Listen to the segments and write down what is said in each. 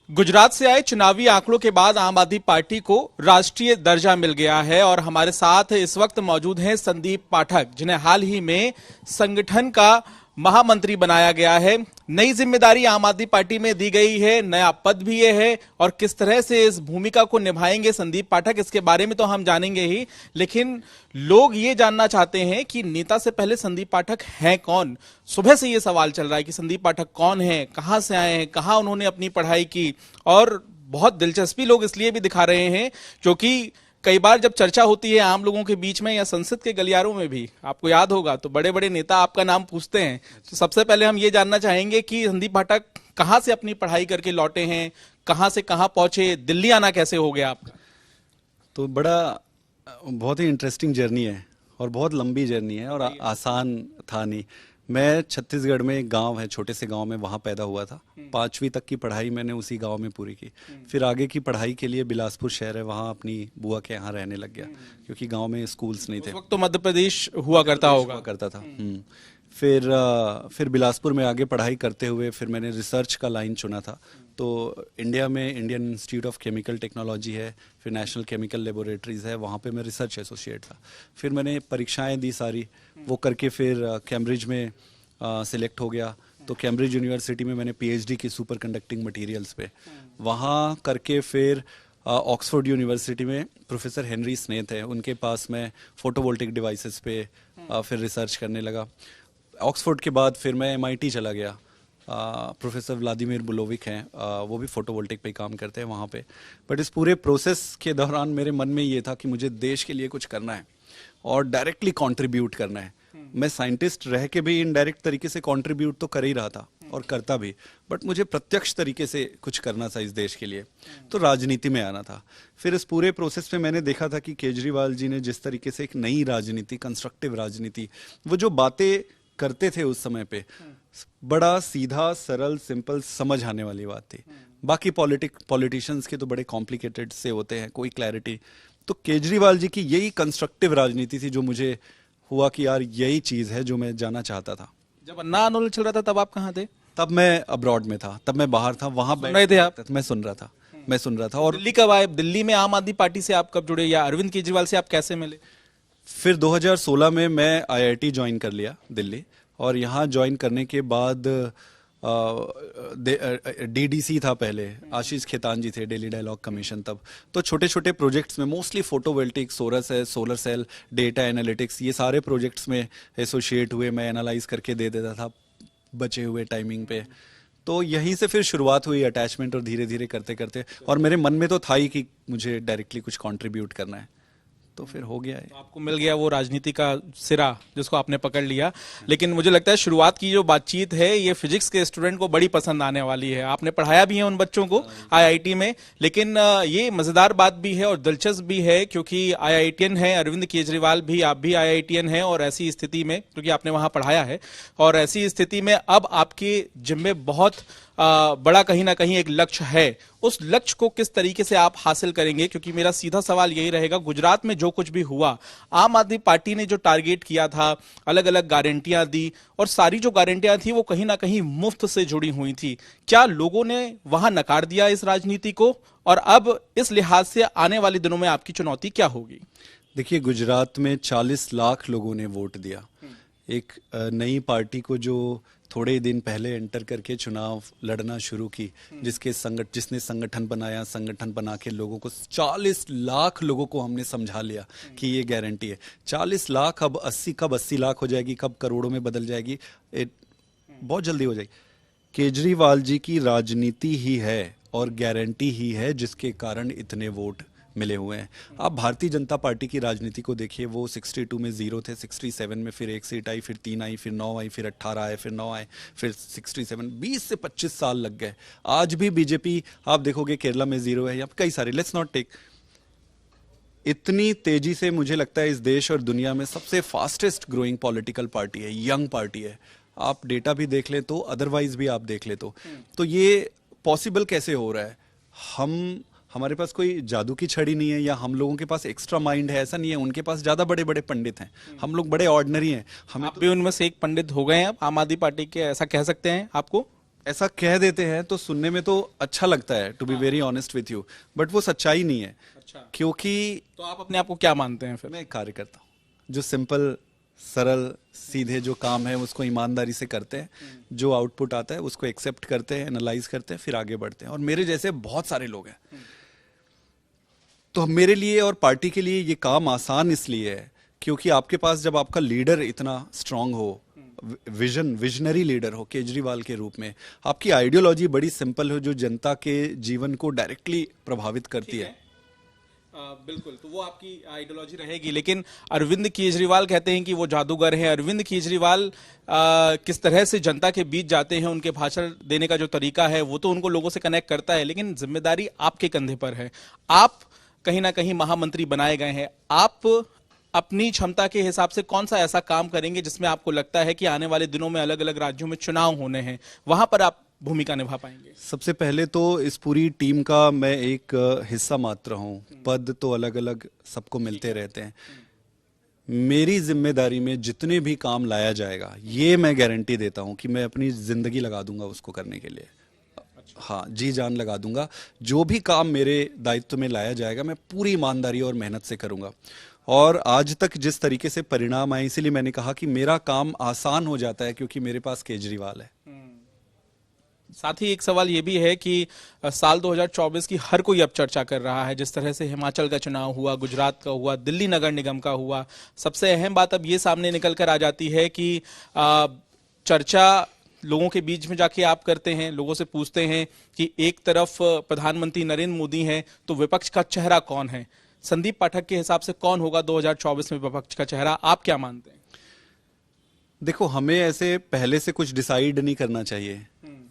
गुजरात से आए चुनावी आंकड़ों के बाद आम आदमी पार्टी को राष्ट्रीय दर्जा मिल गया है और हमारे साथ इस वक्त मौजूद हैं संदीप पाठक, जिन्हें हाल ही में संगठन का महामंत्री बनाया गया है। नई जिम्मेदारी आम आदमी पार्टी में दी गई है, नया पद भी ये है और किस तरह से इस भूमिका को निभाएंगे संदीप पाठक, इसके बारे में तो हम जानेंगे ही, लेकिन लोग ये जानना चाहते हैं कि नेता से पहले संदीप पाठक हैं कौन। सुबह से ये सवाल चल रहा है कि संदीप पाठक कौन है, कहां से आए हैं, कहां उन्होंने अपनी पढ़ाई की। और बहुत दिलचस्पी लोग इसलिए भी दिखा रहे हैं क्योंकि कई बार जब चर्चा होती है आम लोगों के बीच में या संसद के गलियारों में भी, आपको याद होगा, तो बड़े बड़े नेता आपका नाम पूछते हैं। तो सबसे पहले हम ये जानना चाहेंगे कि संदीप पाठक कहां से अपनी पढ़ाई करके लौटे हैं, कहां से कहां पहुंचे, दिल्ली आना कैसे हो गया आपका? तो बहुत ही इंटरेस्टिंग जर्नी है और बहुत लंबी जर्नी है और आसान था नहीं। मैं छत्तीसगढ़ में एक गांव है, छोटे से गांव में, वहाँ पैदा हुआ था। 5वीं तक की पढ़ाई मैंने उसी गांव में पूरी की। फिर आगे की पढ़ाई के लिए बिलासपुर शहर है, वहाँ अपनी बुआ के यहाँ रहने लग गया क्योंकि गांव में स्कूल्स नहीं थे। उस वक्त तो मध्य प्रदेश हुआ करता था। फिर बिलासपुर में आगे पढ़ाई करते हुए फिर मैंने रिसर्च का लाइन चुना था। तो इंडिया में Indian institute of chemical technology है, फिर नेशनल केमिकल लेबोरेटरीज है, वहाँ पे मैं रिसर्च एसोसिएट था। फिर मैंने परीक्षाएं दी सारी, वो करके फिर कैम्ब्रिज में सिलेक्ट हो गया। तो कैम्ब्रिज यूनिवर्सिटी में मैंने पीएचडी की सुपर कंडक्टिंग मटीरियल्स पे। वहाँ करके फिर ऑक्सफोर्ड यूनिवर्सिटी में प्रोफेसर हेनरी स्नेथ है, उनके पास मैं फोटोवोल्टिक डिवाइसेस पे फिर रिसर्च करने लगा। ऑक्सफोर्ड के बाद फिर मैं एमआईटी चला गया। प्रोफेसर व्लादिमीर बुलोविक हैं, वो भी फोटोवोल्टिक पे काम करते हैं वहाँ पे। बट इस पूरे प्रोसेस के दौरान मेरे मन में ये था कि मुझे देश के लिए कुछ करना है और डायरेक्टली कंट्रीब्यूट करना है। मैं साइंटिस्ट रह के भी इनडायरेक्ट तरीके से कंट्रीब्यूट तो कर ही रहा था और करता भी, बट मुझे प्रत्यक्ष तरीके से कुछ करना था इस देश के लिए, तो राजनीति में आना था। फिर इस पूरे प्रोसेस में मैंने देखा था कि केजरीवाल जी ने जिस तरीके से एक नई राजनीति, कंस्ट्रक्टिव राजनीति, वो जो बातें करते थे उस समय पे, बड़ा सीधा सरल सिंपल समझ आने वाली बात थी। बाकी पॉलिटिशियंस के तो बड़े कॉम्प्लिकेटेड से होते हैं, कोई क्लैरिटी। तो केजरीवाल जी की यही कंस्ट्रक्टिव राजनीति थी जो मुझे हुआ कि यार यही चीज है जो मैं जाना चाहता था। जब अन्ना आंदोलन चल रहा था तब आप कहाँ थे? तब मैं अब्रॉड में था, तब मैं बाहर था। वहां सुन रहे थे आप? मैं सुन रहा था। और दिल्ली कब आए? दिल्ली में आम आदमी पार्टी से आप कब जुड़े, या अरविंद केजरीवाल से आप कैसे मिले? फिर 2016 में मैं आईआईटी ज्वाइन कर लिया दिल्ली, और यहाँ ज्वाइन करने के बाद डीडीसी था पहले, आशीष खेतान जी थे, डेली डायलॉग कमीशन तब। तो छोटे छोटे प्रोजेक्ट्स में mostly photovoltaic, solar cell, data analytics, ये सारे प्रोजेक्ट्स में एसोसिएट हुए। मैं एनालाइज करके दे देता था बचे हुए टाइमिंग पे। तो यहीं से फिर शुरुआत हुई अटैचमेंट, और धीरे धीरे करते करते, और मेरे मन में तो था ही कि मुझे डायरेक्टली कुछ कंट्रीब्यूट करना है, तो फिर हो गया है। तो आपको मिल गया वो राजनीति का सिरा जिसको आपने पकड़ लिया। लेकिन मुझे लगता है शुरुआत की जो बातचीत है ये फिजिक्स के स्टूडेंट को बड़ी पसंद आने वाली है। आपने पढ़ाया भी है उन बच्चों को आईआईटी में, लेकिन ये मजेदार बात भी है और दिलचस्प भी है क्योंकि आईआईटीएन है अरविंद केजरीवाल भी, आप भी आईआईटीएन है, और ऐसी स्थिति में, क्योंकि आपने वहां पढ़ाया है, और ऐसी स्थिति में अब आपके जिम्मे बहुत बड़ा कहीं ना कहीं एक लक्ष्य है। उस लक्ष्य को किस तरीके से आप हासिल करेंगे? क्योंकि मेरा सीधा सवाल यही रहेगा, गुजरात में जो कुछ भी हुआ, आम आदमी पार्टी ने जो टारगेट किया था, अलग अलग गारंटियां दी, और सारी जो गारंटियां थी वो कहीं ना कहीं मुफ्त से जुड़ी हुई थी। क्या लोगों ने वहां नकार दिया इस राजनीति को? और अब इस लिहाज से आने वाले दिनों में आपकी चुनौती क्या होगी? देखिए, गुजरात में 40 लाख लोगों ने वोट दिया। एक नई पार्टी को जो थोड़े दिन पहले एंटर करके चुनाव लड़ना शुरू की, जिसने संगठन बनाया, संगठन बना के लोगों को, 40 लाख लोगों को हमने समझा लिया कि ये गारंटी है। 40 लाख, अब 80 लाख हो जाएगी, कब करोड़ों में बदल जाएगी, बहुत जल्दी हो जाएगी। केजरीवाल जी की राजनीति ही है और गारंटी ही है जिसके कारण इतने वोट मिले हुए हैं। आप भारतीय जनता पार्टी की राजनीति को देखिए, वो 62 में 0 थे, 67 में फिर 1 सीट आई, फिर 3 आई, फिर 9 आई, फिर 18 आए, फिर 9 आए, फिर 67, 20 से 25 साल लग गए। आज भी बीजेपी आप देखोगे केरला में 0 है, या कई सारे, लेट्स नॉट टेक। इतनी तेजी से मुझे लगता है इस देश और दुनिया में सबसे फास्टेस्ट ग्रोइंग पॉलिटिकल पार्टी है, यंग पार्टी है। आप डेटा भी देख ले तो, अदरवाइज भी आप देख ले तो ये पॉसिबल कैसे हो रहा है? हमारे पास कोई जादू की छड़ी नहीं है, या हम लोगों के पास एक्स्ट्रा माइंड है, ऐसा नहीं है। उनके पास ज्यादा बड़े बड़े पंडित हैं, हम लोग बड़े ऑर्डिनरी हैं। आप भी उनमें से एक पंडित हो गए हैं आम आदमी पार्टी के, ऐसा कह सकते हैं आपको? ऐसा कह देते हैं तो सुनने में तो अच्छा लगता है, to be very honest with you, but वो सच्चाई नहीं है। अच्छा, क्योंकि तो आप अपने आप को क्या मानते हैं फिर? मैं एक कार्य करता हूँ जो सिंपल, सरल, सीधे जो काम है उसको ईमानदारी से करते हैं, जो आउटपुट आता है उसको एक्सेप्ट करते हैं, एनालाइज करते हैं, फिर आगे बढ़ते हैं। और मेरे जैसे बहुत सारे लोग हैं। तो मेरे लिए और पार्टी के लिए ये काम आसान इसलिए है क्योंकि आपके पास जब आपका लीडर इतना स्ट्रांग हो, विजनरी लीडर हो केजरीवाल के रूप में, आपकी आइडियोलॉजी बड़ी सिंपल हो जो जनता के जीवन को डायरेक्टली प्रभावित करती है। बिल्कुल, तो वो आपकी आइडियोलॉजी रहेगी। लेकिन अरविंद केजरीवाल कहते हैं कि वो जादूगर हैं। अरविंद केजरीवाल किस तरह से जनता के बीच जाते हैं, उनके भाषण देने का जो तरीका है वो तो उनको लोगों से कनेक्ट करता है, लेकिन जिम्मेदारी आपके कंधे पर है। आप कहीं ना कहीं महामंत्री बनाए गए हैं। आप अपनी क्षमता के हिसाब से कौन सा ऐसा काम करेंगे जिसमें आपको लगता है कि आने वाले दिनों में अलग अलग राज्यों में चुनाव होने हैं, वहां पर आप भूमिका निभा पाएंगे? सबसे पहले तो इस पूरी टीम का मैं एक हिस्सा मात्र हूँ। पद तो अलग अलग सबको मिलते रहते हैं। मेरी जिम्मेदारी में जितने भी काम लाया जाएगा, ये मैं गारंटी देता हूँ कि मैं अपनी जिंदगी लगा दूंगा उसको करने के लिए। हाँ, जी जान लगा दूंगा। जो भी काम मेरे दायित्व में लाया जाएगा मैं पूरी ईमानदारी और मेहनत से करूंगा। और आज तक जिस तरीके से परिणाम आए, इसीलिए मैंने कहा कि मेरा काम आसान हो जाता है क्योंकि मेरे पास केजरीवाल है। साथ ही एक सवाल ये भी है कि साल 2024 की हर कोई अब चर्चा कर रहा है। जिस तरह से हिमाचल का चुनाव हुआ, गुजरात का हुआ, दिल्ली नगर निगम का हुआ, सबसे अहम बात अब ये सामने निकल कर आ जाती है कि चर्चा लोगों के बीच में जाके आप करते हैं, लोगों से पूछते हैं कि एक तरफ प्रधानमंत्री नरेंद्र मोदी हैं तो विपक्ष का चेहरा कौन है? संदीप पाठक के हिसाब से कौन होगा 2024 में विपक्ष का चेहरा? आप क्या मानते हैं? देखो, हमें ऐसे पहले से कुछ डिसाइड नहीं करना चाहिए,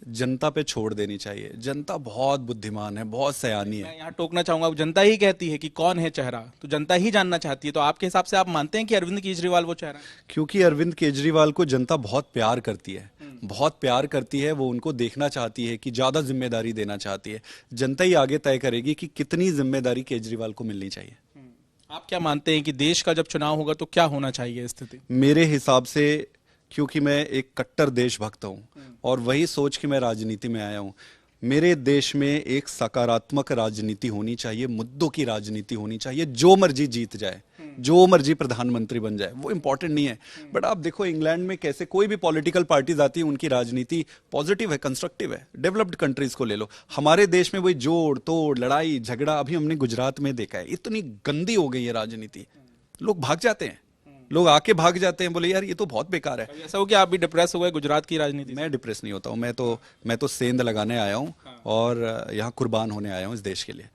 जनता पे छोड़ देनी चाहिए। जनता बहुत बुद्धिमान है, बहुत सयानी है। मैं यहाँ टोकना चाहूंगा, जनता ही कहती है कि कौन है चेहरा, तो जनता ही जानना चाहती है। तो आपके हिसाब से आप मानते हैं कि अरविंद केजरीवाल वो चेहरा है? क्योंकि अरविंद केजरीवाल को जनता बहुत प्यार करती है, बहुत प्यार करती है। वो उनको देखना चाहती है कि ज्यादा जिम्मेदारी देना चाहती है। जनता ही आगे तय करेगी कि कितनी जिम्मेदारी केजरीवाल को मिलनी चाहिए। आप क्या मानते हैं कि देश का जब चुनाव होगा तो क्या होना चाहिए स्थिति? मेरे हिसाब से, क्योंकि मैं एक कट्टर देशभक्त हूँ और वही सोच के मैं राजनीति में आया हूँ, मेरे देश में एक सकारात्मक राजनीति होनी चाहिए, मुद्दों की राजनीति होनी चाहिए। जो मर्जी जीत जाए, जो मर्जी प्रधानमंत्री बन जाए, वो इंपॉर्टेंट नहीं है। बट आप देखो इंग्लैंड में कैसे कोई भी पॉलिटिकल पार्टीज आती है, उनकी राजनीति पॉजिटिव है, कंस्ट्रक्टिव है। डेवलप्ड कंट्रीज को ले लो, हमारे देश में वही जोड़ तोड़, लड़ाई झगड़ा अभी हमने गुजरात में देखा है। इतनी गंदी हो गई है राजनीति, लोग भाग जाते हैं, लोग आके भाग जाते हैं, बोले यार ये तो बहुत बेकार है। ऐसा हो कि आप भी डिप्रेस हो गए गुजरात की राजनीति से? मैं डिप्रेस नहीं होता हूँ, मैं तो सेंध लगाने आया हूँ और यहाँ कुर्बान होने आया हूँ इस देश के लिए।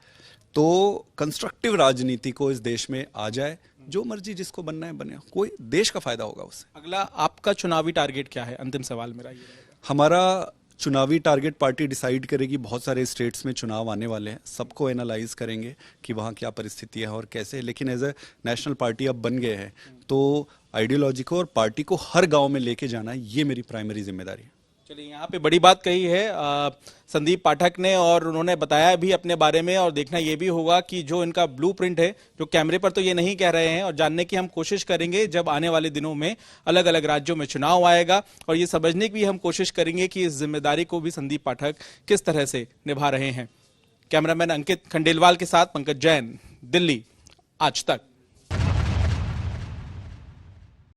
तो कंस्ट्रक्टिव राजनीति को इस देश में आ जाए, जो मर्जी जिसको बनना है बने, कोई देश का फायदा होगा उससे। अगला आपका चुनावी टारगेट क्या है? अंतिम सवाल मेरा ये रहेगा। हमारा चुनावी टारगेट पार्टी डिसाइड करेगी। बहुत सारे स्टेट्स में चुनाव आने वाले हैं, सबको एनालाइज करेंगे कि वहाँ क्या परिस्थिति है और कैसे। लेकिन एज ए नेशनल पार्टी अब बन गए हैं तो आइडियोलॉजी को और पार्टी को हर गांव में लेके जाना, ये मेरी प्राइमरी जिम्मेदारी है। चलिए, यहाँ पे बड़ी बात कही है संदीप पाठक ने, और उन्होंने बताया भी अपने बारे में। और देखना ये भी होगा कि जो इनका ब्लूप्रिंट है, जो कैमरे पर तो ये नहीं कह रहे हैं, और जानने की हम कोशिश करेंगे जब आने वाले दिनों में अलग अलग राज्यों में चुनाव आएगा, और ये समझने की भी हम कोशिश करेंगे कि इस जिम्मेदारी को भी संदीप पाठक किस तरह से निभा रहे हैं। कैमरामैन अंकित खंडेलवाल के साथ पंकज जैन, दिल्ली, आज तक।